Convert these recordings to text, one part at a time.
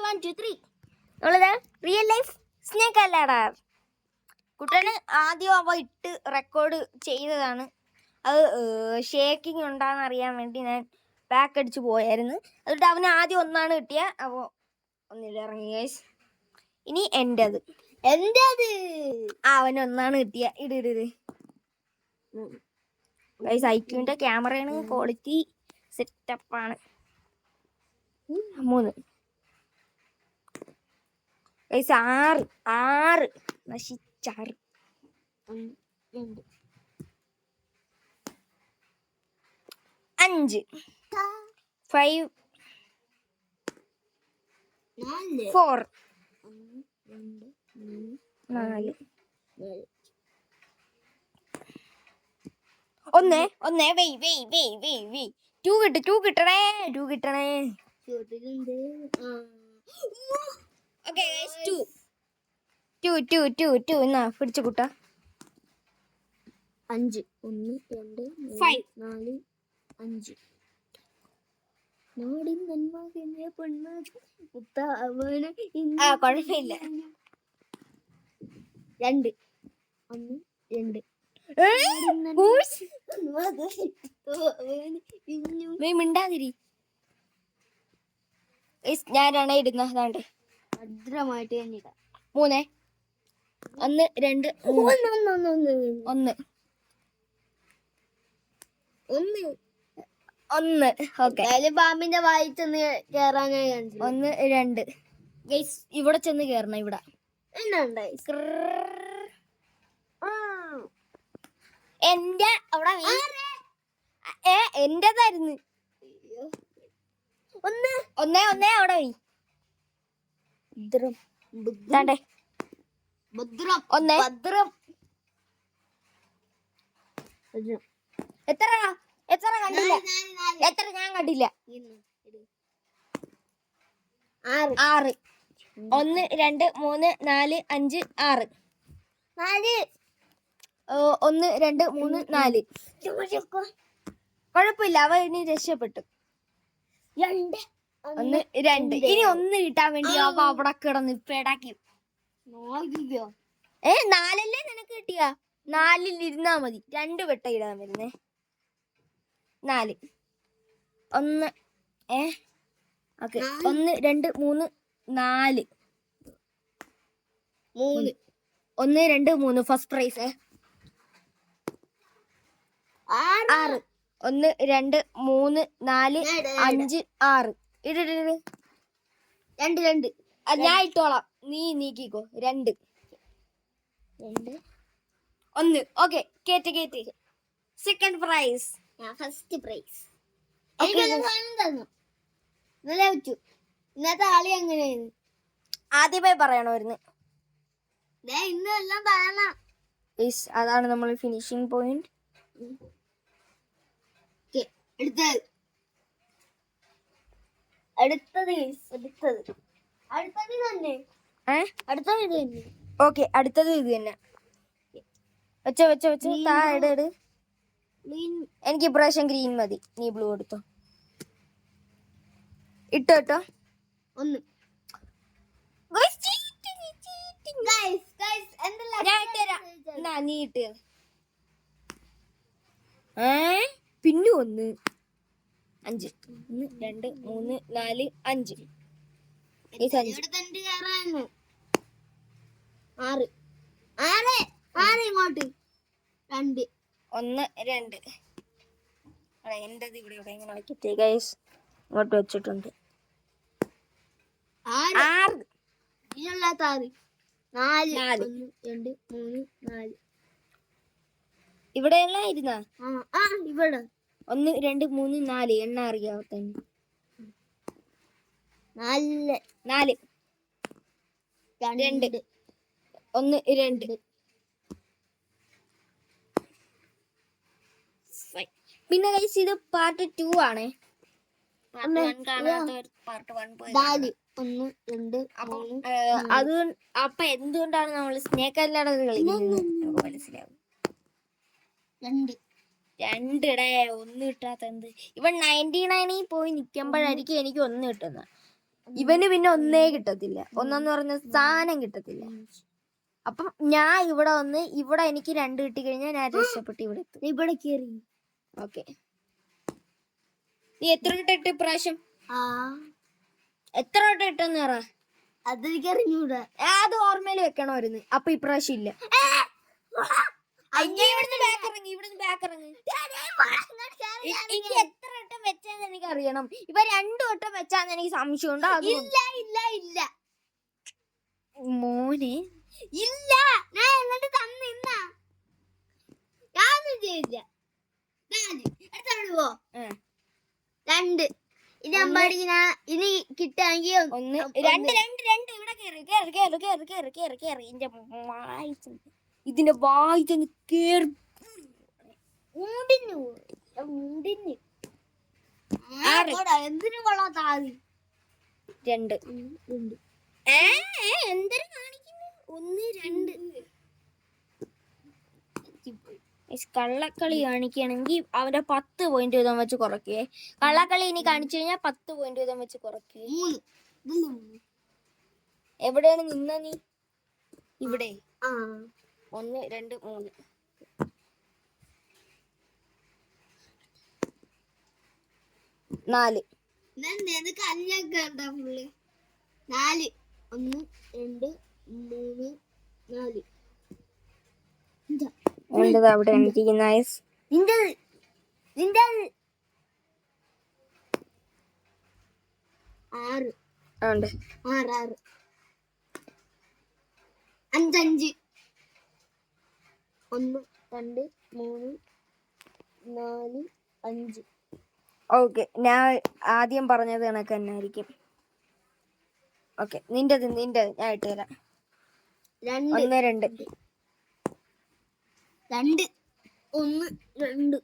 1 2 3 നമ്മളിത് real life snake അല്ലാടാ. കുട്ടന് ആദ്യം അവ ഇട്ട് റെക്കോർഡ് ചെയ്തതാണ്. അത് ഷേക്കിംഗ് ഉണ്ടാന്ന് അറിയാൻ വേണ്ടി ഞാൻ ബാക്ക് അടിച്ച് പോയായിരുന്നു. എന്നിട്ട് അവന് ആദ്യം ഒന്നാണ് കിട്ടിയ, അപ്പോൾ ഒന്നില്ല ഇറങ്ങി ഗൈസ്. ഇനി എൻ്റെത് അവന് ഒന്നാണ് കിട്ടിയ. ഇട് ഗൈസ്, ഐക്യുവിൻ്റെ ക്യാമറയാണ്, ക്വാളിറ്റി സെറ്റപ്പാണ്. 3 ഗൈസ്, 6 നശിച്ചാറ്. 5 5 4 4 ഒന്ന് വെയ് 2 കിട്ടണേ. ഓക്കെ ഗൈസ്, 2 എന്നാ പിടിച്ചു കൂട്ട. 5 1 2 5 4 5 നാടിൻ നന്മകനെ കുഴപ്പമില്ല. 2 1 2 മിണ്ടാതിരി. ഞാനാണ് ഇടുന്നത്. ഭദ്രമായിട്ട് തന്നെ 3 1 2 1 ഓക്കെ. പാമ്പിന്റെ വായി ചെന്ന് കേറാനായി 1 2 ഗൈസ്, ഇവിടെ ചെന്ന് കേറണം. ഇവിടെ എന്റെ അവിടെ എന്റേതായിരുന്നു. 1 അവിടെ പോയി. എത്ര കണ്ടില്ല? എത്ര ഞാൻ കണ്ടില്ല? 6 1 2 3 4 5 6 1 2 3 4. കുഴപ്പമില്ല, അവ ഇനി രക്ഷപ്പെട്ടു. 1 2 ഇനി 1 കിട്ടാൻ വേണ്ടി അവ അവിടെ കിടന്ന് പേടാക്കി. 4 നിനക്ക് കിട്ടിയ? 4 ഇരുന്നാ മതി. 2 വെട്ട ഇടാൻ വരുന്നേ. 4 1 ഓക്കെ. 1 2 3 4 1 2 3 first prize. 6 1 2 3 4 5 6 ഇട് 2 ഞാൻ ഇട്ടോളാം, നീ നീക്കിക്കോ. 2 1 ഓക്കെ. കേറ്റ് സെക്കൻഡ് പ്രൈസ്. ഫസ്റ്റ് പ്രൈസ് ഇന്നത്തെ ആളി എങ്ങനെയായിരുന്നു? ആദ്യമേ പറയണമായിരുന്നു. ഇന്നെല്ലാം പറയണം. അതാണ് നമ്മൾ ഫിനിഷിംഗ് പോയിന്റ്. അടുത്തത് തന്നെ. ഓക്കെ, അടുത്തത് ഇത് തന്നെ. വെച്ച താഴെ. എനിക്ക് ഇപ്രാവശ്യം ഗ്രീൻ മതി, നീ ബ്ലൂ എടുത്തോ. ഇട്ടോ. 1 ഞാൻ ഇട്ടുതരാം. നീ ഇട്ട്. പിന്നെ 1 5 1 2 3 4 5 ഇങ്ങോട്ട് 2 1 2. എന്റേത് ഇവിടെ ഇങ്ങനെ വയ്ക്കട്ടെ ഗൈസ്. ഇങ്ങോട്ട് വെച്ചിട്ടുണ്ട്. 6 ഇതിനല്ലാത്ത 6 4 1 2 3 4 ഇവിടെയെല്ലാം ഇരുന്നാ? ഇവിടെ 1 2 3 4 എണ്ണ അറിയാവ തന്നെ. 4 2 1 2. പിന്നെ ഗൈസ്, ഇത് പാർട്ട് 2 ആണ്. പാർട്ട് 1 കാണാത്തവർ പാർട്ട് 1 പോയി. 4 1 2 അത് അപ്പൊ എന്തുകൊണ്ടാണ് നമ്മൾ സ്നേക്ക് അല്ലാതെ കളിക്കുന്നത് നമുക്ക് മനസ്സിലാവും. 2 1 കിട്ടാത്ത എന്ത്? ഇവൻ 99 പോയി നിൽക്കുമ്പോഴായിരിക്കും എനിക്ക് 1 കിട്ടുന്നത്. ഇവന് പിന്നെ ഒന്നേ കിട്ടത്തില്ല. ഒന്നെന്ന് പറഞ്ഞ സാധനം കിട്ടത്തില്ല. അപ്പം ഞാൻ ഇവിടെ വന്ന് ഇവിടെ എനിക്ക് 2 കിട്ടിക്കഴിഞ്ഞാൽ ഞാൻ രക്ഷപ്പെട്ട് ഇവിടെ എത്തും. ഇവിടെ കേറി. ഓക്കെ, നീ എത്ര വട്ടം ഇട്ട് ഇപ്രാവശ്യം? എത്ര വട്ടം ഇട്ടെന്ന് പറ. അതെനിക്ക് അറിഞ്ഞൂടാ. അത് ഓർമ്മയിൽ വെക്കണമായിരുന്നു. അപ്പൊ ഇപ്രാവശ്യം ഇല്ല. ഇവിടുന്ന് ബാക്ക് ഇറങ്ങി. എനിക്ക് എത്ര വട്ടം വെച്ചാന്ന് എനിക്ക് അറിയണം. ഇപ്പൊ 2 വട്ടം വെച്ചാന്ന് എനിക്ക് സംശയമുണ്ടോ? ഇല്ല മോനെ ഇല്ല. ഞാൻ എന്നിട്ട് തന്നില്ല. ഞാനൊന്നും ചെയ്തില്ല. 4 എടുത്തോണ്ട് പോ. 2 ഇനി അമ്പാടിക്ക് ഇനി കിട്ടുകയാണെങ്കിൽ 1 2 ഇവിടെ കേറി. ഇതിന്റെ വായിച്ചൊന്ന് കേറി. മുടിഞ്ഞു. എന്തിനു കൊള്ളാത്ത ആദ്യം 2 എന്തൊരു കാണിക്കുന്നു. 1 2 കള്ളക്കളി കാണിക്കുകയാണെങ്കിൽ അവന്റെ 10 പോയിന്റ് വീതം വെച്ച് കുറയ്ക്കേ. കള്ളക്കളി ഇനി കാണിച്ചു കഴിഞ്ഞാൽ 10 പോയിന്റ് വീതം വെച്ച് കുറയ്ക്കേ. എവിടെയാണ് നിന്ന നീ? ഇവിടെ 1 2 3 4. 4 1 2 3 4 എന്റേത് അവിടെ എണീറ്റിരിക്കുന്ന നിന്റെ 6 ഉണ്ട്. 6 5 1 2 3 4 5. ഓക്കെ, ഞാൻ ആദ്യം പറഞ്ഞത് കണക്ക് തന്നെ ആയിരിക്കും. ഓക്കെ, നിന്റേത് ഞാൻ ഇട്ട് തരാം. 1 2 2 1 2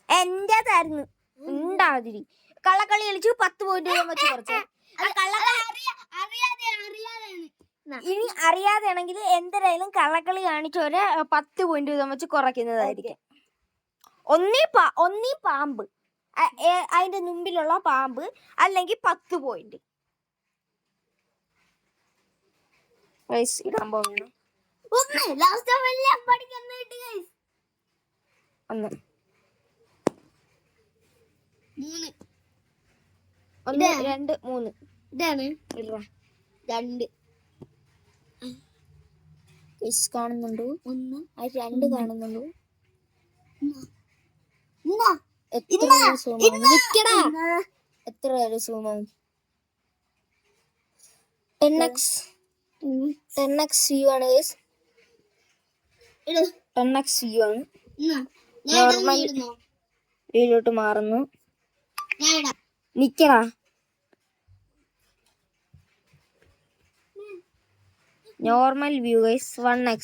എന്റേതായിരുന്നു. ഉണ്ടാതിരി കള്ളക്കളി കളിച്ചു 10 പോയിന്റ് വീതം വെച്ച് കുറച്ച്. ഇനി അറിയാതെയാണെങ്കിൽ എന്തായാലും കള്ളക്കളി കാണിച്ചവരെ 10 പോയിന്റ് വീതം വെച്ച് കുറയ്ക്കുന്നതായിരിക്കും. ഒന്നീ പാമ്പ്, അതിന്റെ മുമ്പിലുള്ള പാമ്പ്, അല്ലെങ്കിൽ 10 പോയിന്റ് ഇടാൻ പോകുന്നു. 1 2 3 ഇതാണ് 2 കാണുന്നുണ്ടോ? 1 2 കാണുന്നുണ്ടോ? എത്ര സൂമാവും? 10x വ്യൂ ആണ്. 10x വ്യൂ ആണ്. നോർമൽ വ്യൂയിലോട്ട് മാറുന്നു. നിക്കടാ. Normal view guys 1x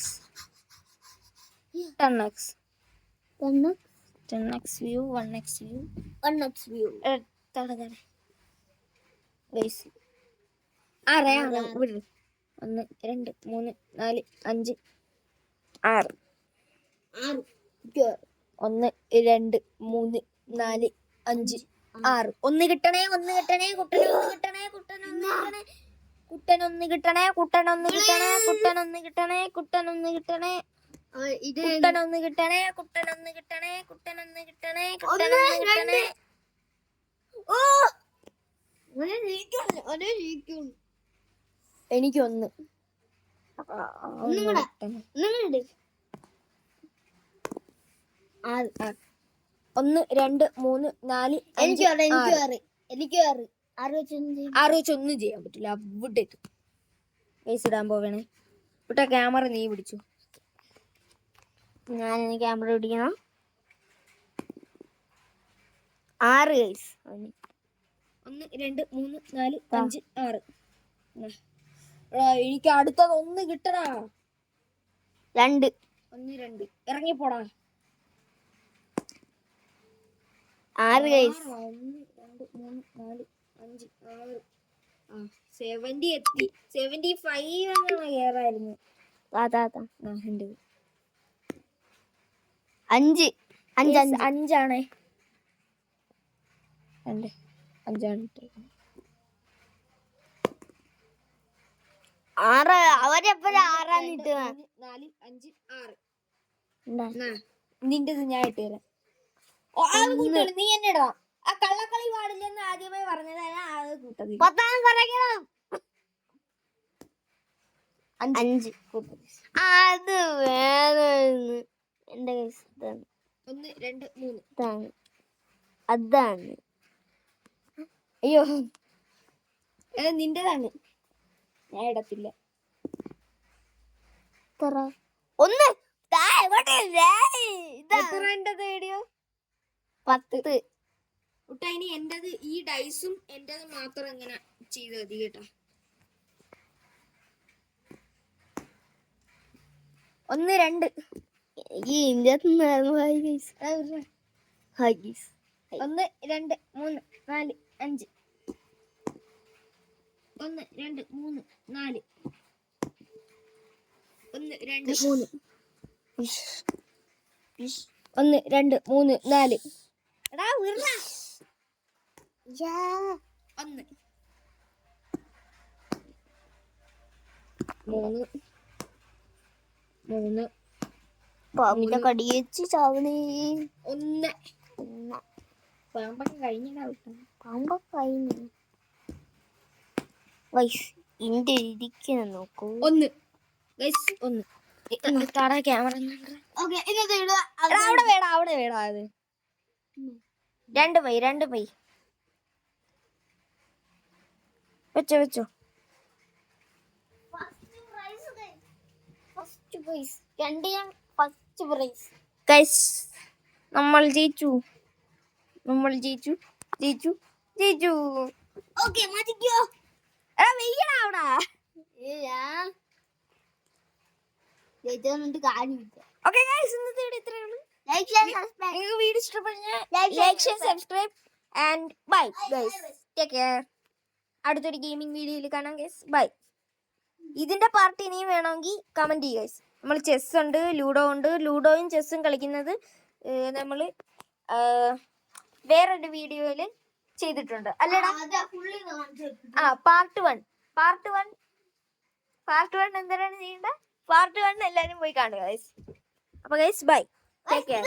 10x 10x view 1x view guys 1 2 3 4 5 6 1 2 3 4 5 6. 1 കിട്ടണേ കുട്ടനൊന്ന് കിട്ടണേ. എനിക്ക് 1. 1 2 3 4 5 6 വെച്ചൊന്നും ചെയ്യാൻ പറ്റില്ല. അവിടെ കേസ് ഇടാൻ പോവേണേ. ഇവിടെ ക്യാമറ നീ പിടിച്ചു. ഞാൻ ക്യാമറ പിടിക്കണം. 6 കേസ്. 1 2 3 4 5 6. എനിക്ക് അടുത്തത് 1 കിട്ടടാ. 2 1 2 ഇറങ്ങിപ്പോടാ. 6 കേസ്. 1 2 3 4 5 6. 70 എത്തി. 75 എന്നാണ് കേറായിരുന്നു. 5 5 5 ആണ്. 6 അവരെപ്പോഴും 6 ഇട്ട് 4 5 6 നിന്റേത് ഞാൻ ഇട്ട് തരാം. കൂട്ടണം, നീ എന്നെ ഇടണം. ആ കള്ളക്കളി പാടില്ലെന്ന് ആദ്യമേ പറഞ്ഞതാണ്. അത് കൂട്ടത് 10 കുറയ്ക്കണം. 5 അത് വേറെ എന്റെ കൈസ് 1 2 3 ഇതാണ്. അതാണ് അയ്യോ നിന്റേതാണ്, ഞാൻ ഇടത്തില്ല. ഒന്ന് വീഡിയോ 10. കുട്ട, ഇനി എന്റേത് ഈ ഡൈസും എന്റേത് മാത്രം ഇങ്ങനെ ചെയ്ത് മതി കേട്ടോ. 1 2 ഈ ഇന്ത്യത്ത് 1 2 3 4 5 1 2 3 4 1 2 3 1 2 3 4 എടാ വീർന്ന 1 3 3 പാമ്പിന്റെ കടി വെച്ച് ചാവണേ. 1 പാമ്പൊക്കെ കഴിഞ്ഞാ പാമ്പ കഴിഞ്ഞു വൈസ് ഇന്റെ ഇരിക്കുന്ന നോക്കൂ. 1 ക്യാമറ അവിടെ വേടാ അത് 2 പൈ വെച്ചോ. ഫസ്റ്റ് പ്രൈസ് 2 ഞാൻ ഫസ്റ്റ് പ്രൈസ്. ഗൈസ് നമ്മൾ ജയിച്ചു. ഓക്കേ മാറ്റിക്കോ. എടാ വെയ്യടാ അവിടെ. ജയിച്ചോന്നിട്ട് കാര്യമില്ല. ഓക്കേ ഗൈസ്, ഇന്നത്തെ വീഡിയോ ഇത്രയേ ഉള്ളൂ. Like share subscribe. നിങ്ങൾക്ക് വീഡിയോ ഇഷ്ടപ്പെട്ടെങ്കിൽ like share subscribe and bye guys. Take care. അടുത്തൊരു ഗെയിമിംഗ് വീഡിയോയിൽ കാണാം ഗൈസ്. ബൈ. ഇതിന്റെ പാർട്ട് ഇനിയും വേണമെങ്കിൽ കമന്റ് ചെയ്യുക ഗൈസ്. നമ്മൾ ചെസ് ഉണ്ട്, ലൂഡോ ഉണ്ട്. ലൂഡോയും ചെസ്സും കളിക്കുന്നത് നമ്മൾ വേറൊരു വീഡിയോയിൽ ചെയ്തിട്ടുണ്ട് അല്ലേടാ? പാർട്ട് 1 എന്തിനാണ് ചെയ്യേണ്ടത്? പാർട്ട് 1 എല്ലാവരും പോയി കാണുക ഗൈസ്. അപ്പോൾ ഗൈസ് ബൈ, ടേക്ക് കെയർ.